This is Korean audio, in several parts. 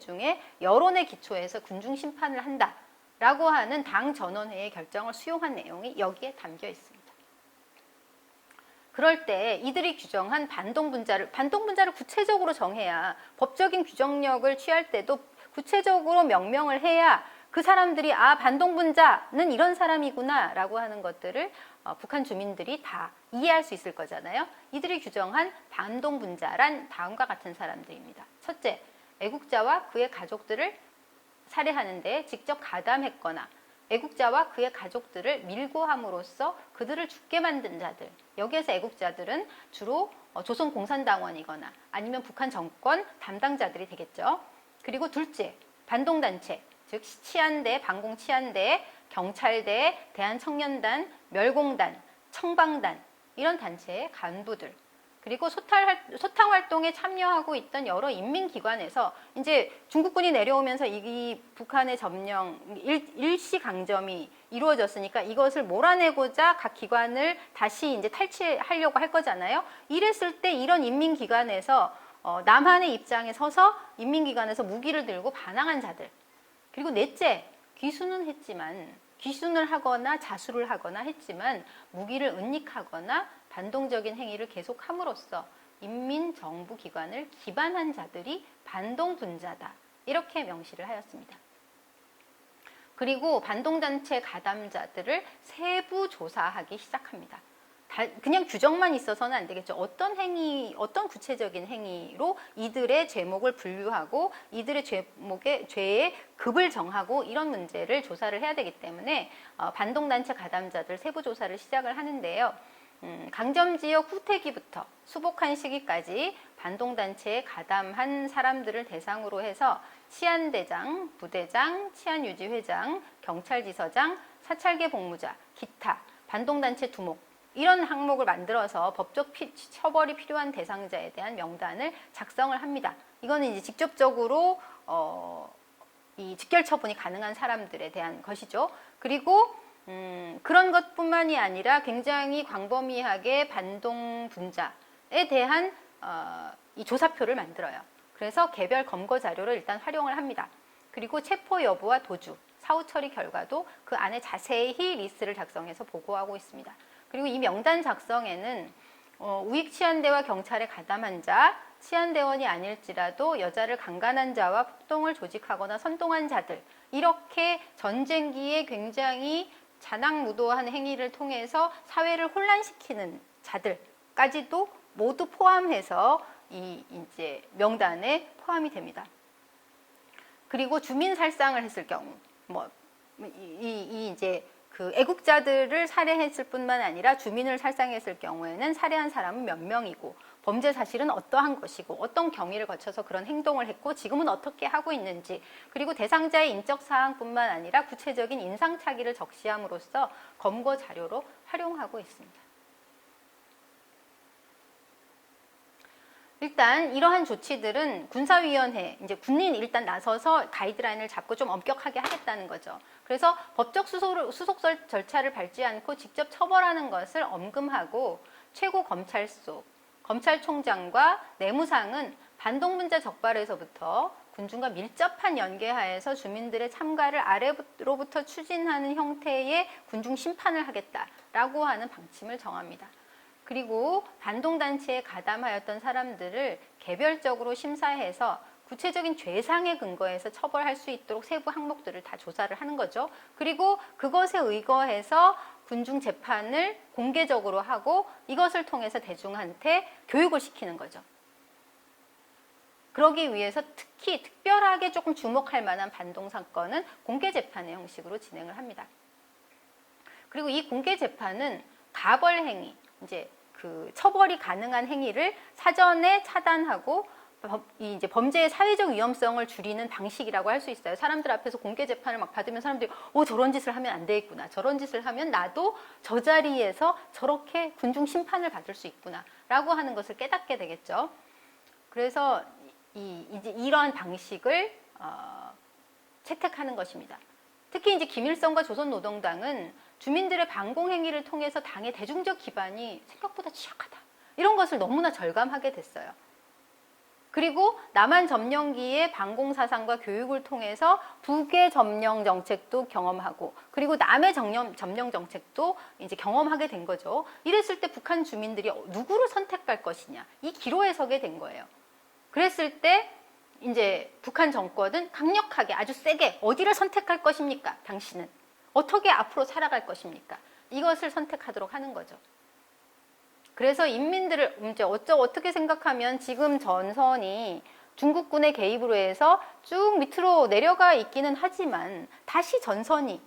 중에 여론의 기초에서 군중 심판을 한다라고 하는 당 전원회의 결정을 수용한 내용이 여기에 담겨 있습니다. 그럴 때 이들이 규정한 반동분자를 구체적으로 정해야 법적인 규정력을 취할 때도 구체적으로 명명을 해야 그 사람들이 반동분자는 이런 사람이구나 라고 하는 것들을 북한 주민들이 다 이해할 수 있을 거잖아요. 이들이 규정한 반동분자란 다음과 같은 사람들입니다. 첫째, 애국자와 그의 가족들을 살해하는 데 직접 가담했거나 애국자와 그의 가족들을 밀고 함으로써 그들을 죽게 만든 자들. 여기에서 애국자들은 주로 조선공산당원이거나 아니면 북한 정권 담당자들이 되겠죠. 그리고 둘째, 반동단체, 즉 치안대, 반공치안대, 경찰대, 대한청년단, 멸공단, 청방단 이런 단체의 간부들, 그리고 소탕 활동에 참여하고 있던 여러 인민기관에서 이제 중국군이 내려오면서 이 북한의 점령, 일시 강점이 이루어졌으니까 이것을 몰아내고자 각 기관을 다시 이제 탈취하려고 할 거잖아요. 이랬을 때 이런 인민기관에서 남한의 입장에 서서 인민기관에서 무기를 들고 반항한 자들. 그리고 넷째, 귀순을 하거나 자수를 하거나 했지만 무기를 은닉하거나 반동적인 행위를 계속함으로써 인민정부기관을 기반한 자들이 반동분자다. 이렇게 명시를 하였습니다. 그리고 반동단체 가담자들을 세부 조사하기 시작합니다. 그냥 규정만 있어서는 안 되겠죠. 어떤 구체적인 행위로 이들의 죄목을 분류하고 이들의 죄의 급을 정하고 이런 문제를 조사를 해야 되기 때문에 반동단체 가담자들 세부 조사를 시작을 하는데요. 강점지역 후퇴기부터 수복한 시기까지 반동단체에 가담한 사람들을 대상으로 해서 치안대장, 부대장, 치안유지회장, 경찰지서장, 사찰계 복무자, 기타, 반동단체 두목 이런 항목을 만들어서 법적 처벌이 필요한 대상자에 대한 명단을 작성을 합니다. 이거는 이제 직접적으로 이 직결 처분이 가능한 사람들에 대한 것이죠. 그리고 그런 것뿐만이 아니라 굉장히 광범위하게 반동 분자에 대한 이 조사표를 만들어요. 그래서 개별 검거 자료를 일단 활용을 합니다. 그리고 체포 여부와 도주, 사후 처리 결과도 그 안에 자세히 리스트를 작성해서 보고하고 있습니다. 그리고 이 명단 작성에는 우익 치안대와 경찰에 가담한 자, 치안대원이 아닐지라도 여자를 강간한 자와 폭동을 조직하거나 선동한 자들, 이렇게 전쟁기에 굉장히 잔악무도한 행위를 통해서 사회를 혼란시키는 자들까지도 모두 포함해서 이제 명단에 포함이 됩니다. 그리고 주민 살상을 했을 경우, 이제 그 애국자들을 살해했을 뿐만 아니라 주민을 살상했을 경우에는 살해한 사람은 몇 명이고 범죄 사실은 어떠한 것이고 어떤 경위를 거쳐서 그런 행동을 했고 지금은 어떻게 하고 있는지, 그리고 대상자의 인적 사항뿐만 아니라 구체적인 인상착의를 적시함으로써 검거 자료로 활용하고 있습니다. 일단 이러한 조치들은 군사위원회, 이제 군인이 일단 나서서 가이드라인을 잡고 좀 엄격하게 하겠다는 거죠. 그래서 법적 수속 절차를 밟지 않고 직접 처벌하는 것을 엄금하고 최고검찰소, 검찰총장과 내무상은 반동분자 적발에서부터 군중과 밀접한 연계하에서 주민들의 참가를 아래로부터 추진하는 형태의 군중 심판을 하겠다라고 하는 방침을 정합니다. 그리고 반동단체에 가담하였던 사람들을 개별적으로 심사해서 구체적인 죄상에 근거해서 처벌할 수 있도록 세부 항목들을 다 조사를 하는 거죠. 그리고 그것에 의거해서 군중 재판을 공개적으로 하고 이것을 통해서 대중한테 교육을 시키는 거죠. 그러기 위해서 특별하게 조금 주목할 만한 반동 사건은 공개 재판의 형식으로 진행을 합니다. 그리고 이 공개 재판은 가벌 행위, 이제 그 처벌이 가능한 행위를 사전에 차단하고 이제 범죄의 사회적 위험성을 줄이는 방식이라고 할 수 있어요. 사람들 앞에서 공개 재판을 막 받으면 사람들이 저런 짓을 하면 안 되겠구나. 저런 짓을 하면 나도 저 자리에서 저렇게 군중 심판을 받을 수 있구나라고 하는 것을 깨닫게 되겠죠. 그래서 이제 이러한 방식을 채택하는 것입니다. 특히 이제 김일성과 조선노동당은 주민들의 반공 행위를 통해서 당의 대중적 기반이 생각보다 취약하다. 이런 것을 너무나 절감하게 됐어요. 그리고 남한 점령기의 반공사상과 교육을 통해서 북의 점령 정책도 경험하고, 그리고 남의 점령 정책도 이제 경험하게 된 거죠. 이랬을 때 북한 주민들이 누구를 선택할 것이냐, 이 기로에 서게 된 거예요. 그랬을 때 이제 북한 정권은 강력하게 아주 세게 어디를 선택할 것입니까? 당신은 어떻게 앞으로 살아갈 것입니까? 이것을 선택하도록 하는 거죠. 그래서 인민들을 이제 어떻게 생각하면 지금 전선이 중국군의 개입으로 해서 쭉 밑으로 내려가 있기는 하지만 다시 전쟁이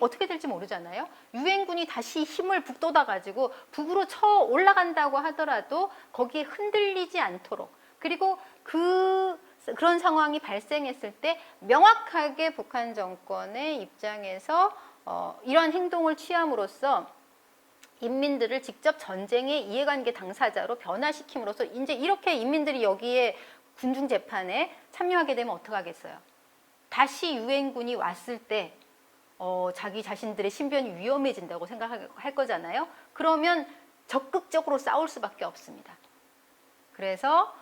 어떻게 될지 모르잖아요. 유엔군이 다시 힘을 북돋아 가지고 북으로 쳐 올라간다고 하더라도 거기에 흔들리지 않도록, 그리고 그런 상황이 발생했을 때 명확하게 북한 정권의 입장에서 이러한 행동을 취함으로써 인민들을 직접 전쟁의 이해관계 당사자로 변화시킴으로써 이제 이렇게 인민들이 여기에 군중 재판에 참여하게 되면 어떡하겠어요? 다시 유엔군이 왔을 때 자기 자신들의 신변이 위험해진다고 생각할 거잖아요. 그러면 적극적으로 싸울 수밖에 없습니다. 그래서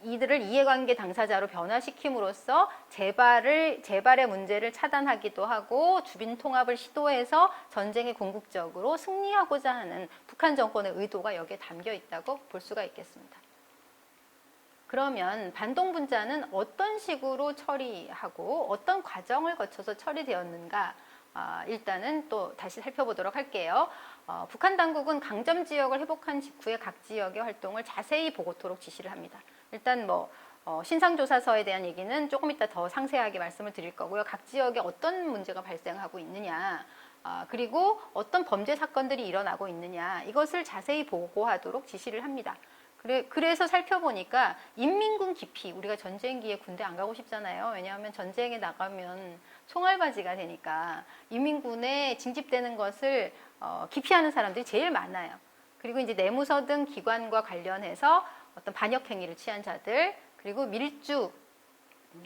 이들을 이해관계 당사자로 변화시킴으로써 재발의 문제를 차단하기도 하고 주민 통합을 시도해서 전쟁에 궁극적으로 승리하고자 하는 북한 정권의 의도가 여기에 담겨 있다고 볼 수가 있겠습니다. 그러면 반동분자는 어떤 식으로 처리하고 어떤 과정을 거쳐서 처리되었는가, 일단은 또 다시 살펴보도록 할게요. 북한 당국은 강점 지역을 회복한 직후에 각 지역의 활동을 자세히 보고토록 지시를 합니다. 일단 신상조사서에 대한 얘기는 조금 이따 더 상세하게 말씀을 드릴 거고요. 각 지역에 어떤 문제가 발생하고 있느냐, 그리고 어떤 범죄 사건들이 일어나고 있느냐, 이것을 자세히 보고하도록 지시를 합니다. 그래서 살펴보니까 인민군 기피, 우리가 전쟁기에 군대 안 가고 싶잖아요. 왜냐하면 전쟁에 나가면 총알바지가 되니까 인민군에 징집되는 것을 기피하는 사람들이 제일 많아요. 그리고 이제 내무서 등 기관과 관련해서 어떤 반역 행위를 취한 자들, 그리고 밀주,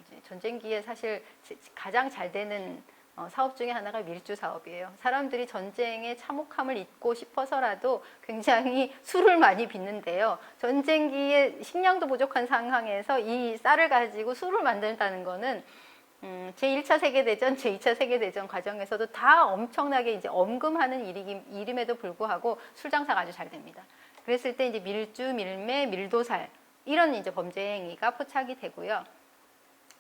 이제 전쟁기에 사실 가장 잘 되는 사업 중에 하나가 밀주 사업이에요. 사람들이 전쟁의 참혹함을 잊고 싶어서라도 굉장히 술을 많이 빚는데요. 전쟁기에 식량도 부족한 상황에서 이 쌀을 가지고 술을 만든다는 거는 제1차 세계대전, 제2차 세계대전 과정에서도 다 엄청나게 이제 엄금하는 일임에도 불구하고 술 장사가 아주 잘 됩니다. 그랬을 때 이제 밀주, 밀매, 밀도살 이런 이제 범죄 행위가 포착이 되고요.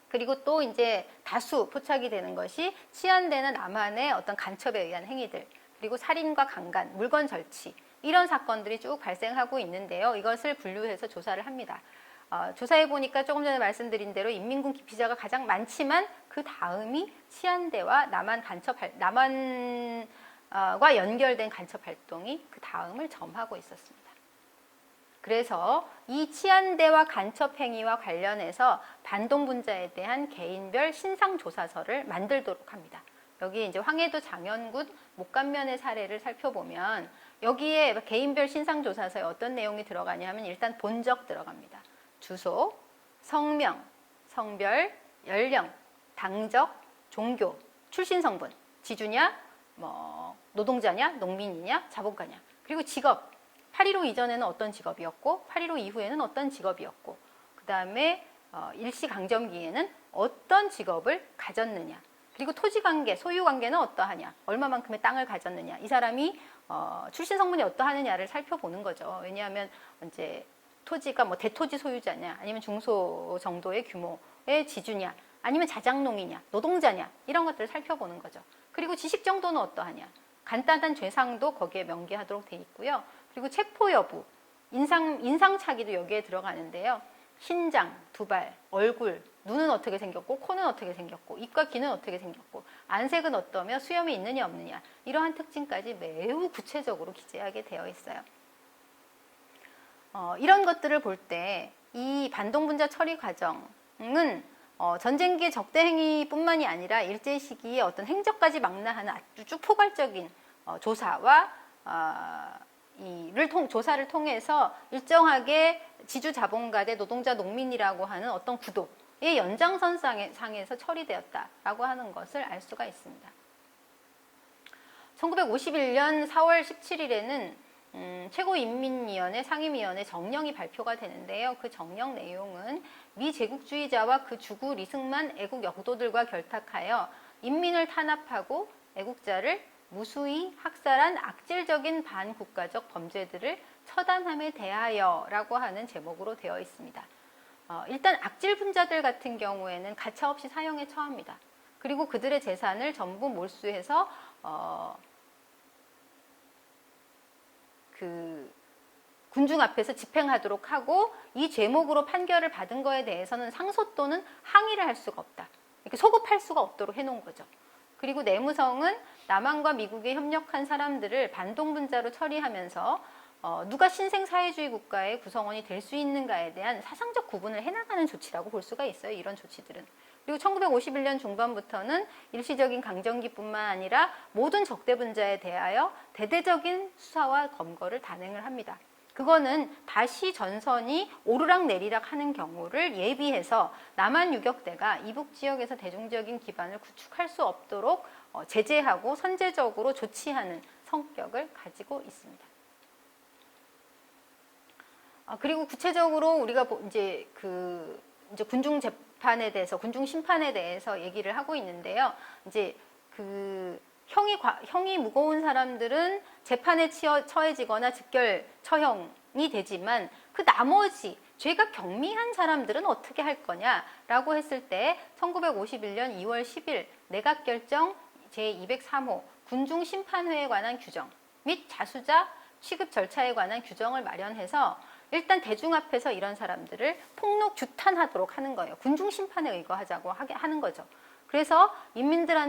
그리고 또 이제 다수 포착이 되는 것이 치안되는 남한의 어떤 간첩에 의한 행위들, 그리고 살인과 강간, 물건 절취 이런 사건들이 쭉 발생하고 있는데요. 이것을 분류해서 조사를 합니다. 조사해 보니까 조금 전에 말씀드린 대로 인민군 기피자가 가장 많지만 그 다음이 치안대와 남한과 연결된 간첩 활동이 그 다음을 점하고 있었습니다. 그래서 이 치안대와 간첩 행위와 관련해서 반동분자에 대한 개인별 신상조사서를 만들도록 합니다. 여기 이제 황해도 장현군 목감면의 사례를 살펴보면 여기에 개인별 신상조사서에 어떤 내용이 들어가냐 하면 일단 본적 들어갑니다. 주소, 성명, 성별, 연령, 당적, 종교, 출신 성분, 지주냐, 노동자냐, 농민이냐, 자본가냐, 그리고 직업. 8.15 이전에는 어떤 직업이었고 8.15 이후에는 어떤 직업이었고, 그 다음에 일시강점기에는 어떤 직업을 가졌느냐, 그리고 토지관계, 소유관계는 어떠하냐, 얼마만큼의 땅을 가졌느냐, 이 사람이 출신 성분이 어떠하느냐를 살펴보는 거죠. 왜냐하면 이제 토지가 대토지 소유자냐, 아니면 중소 정도의 규모의 지주냐, 아니면 자작농이냐, 노동자냐, 이런 것들을 살펴보는 거죠. 그리고 지식 정도는 어떠하냐, 간단한 죄상도 거기에 명기하도록 돼 있고요. 그리고 체포 여부, 인상착의도 여기에 들어가는데요. 신장, 두발, 얼굴, 눈은 어떻게 생겼고, 코는 어떻게 생겼고, 입과 귀는 어떻게 생겼고, 안색은 어떠며 수염이 있느냐 없느냐, 이러한 특징까지 매우 구체적으로 기재하게 되어 있어요. 이런 것들을 볼 때 이 반동분자 처리 과정은 전쟁기의 적대 행위뿐만이 아니라 일제 시기에 어떤 행적까지 망라하는 아주 쭉 포괄적인 조사와 조사를 통해서 일정하게 지주 자본가 대 노동자 농민이라고 하는 어떤 구도의 연장선상에서 처리되었다라고 하는 것을 알 수가 있습니다. 1951년 4월 17일에는 최고인민위원회 상임위원회 정령이 발표가 되는데요. 그 정령 내용은 미제국주의자와 그 주구 리승만 애국 영도들과 결탁하여 인민을 탄압하고 애국자를 무수히 학살한 악질적인 반국가적 범죄들을 처단함에 대하여라고 하는 제목으로 되어 있습니다. 일단 악질 분자들 같은 경우에는 가차없이 사형에 처합니다. 그리고 그들의 재산을 전부 몰수해서 그 군중 앞에서 집행하도록 하고, 이 죄목으로 판결을 받은 거에 대해서는 상소 또는 항의를 할 수가 없다. 이렇게 소급할 수가 없도록 해놓은 거죠. 그리고 내무성은 남한과 미국에 협력한 사람들을 반동분자로 처리하면서 누가 신생사회주의 국가의 구성원이 될 수 있는가에 대한 사상적 구분을 해나가는 조치라고 볼 수가 있어요. 이런 조치들은. 그리고 1951년 중반부터는 일시적인 강점기뿐만 아니라 모든 적대분자에 대하여 대대적인 수사와 검거를 단행을 합니다. 그거는 다시 전선이 오르락내리락 하는 경우를 예비해서 남한 유격대가 이북 지역에서 대중적인 기반을 구축할 수 없도록 제재하고 선제적으로 조치하는 성격을 가지고 있습니다. 그리고 구체적으로 우리가 이제 군중 재판에 대해서, 군중 심판에 대해서 얘기를 하고 있는데요. 이제 형이 무거운 사람들은 재판에 처해지거나 즉결 처형이 되지만, 그 나머지 죄가 경미한 사람들은 어떻게 할 거냐라고 했을 때 1951년 2월 10일 내각결정 제203호 군중심판회에 관한 규정 및 자수자 취급 절차에 관한 규정을 마련해서 일단 대중 앞에서 이런 사람들을 폭로 규탄하도록 하는 거예요. 군중심판에 의거하자고 하는 거죠. 그래서 인민들한테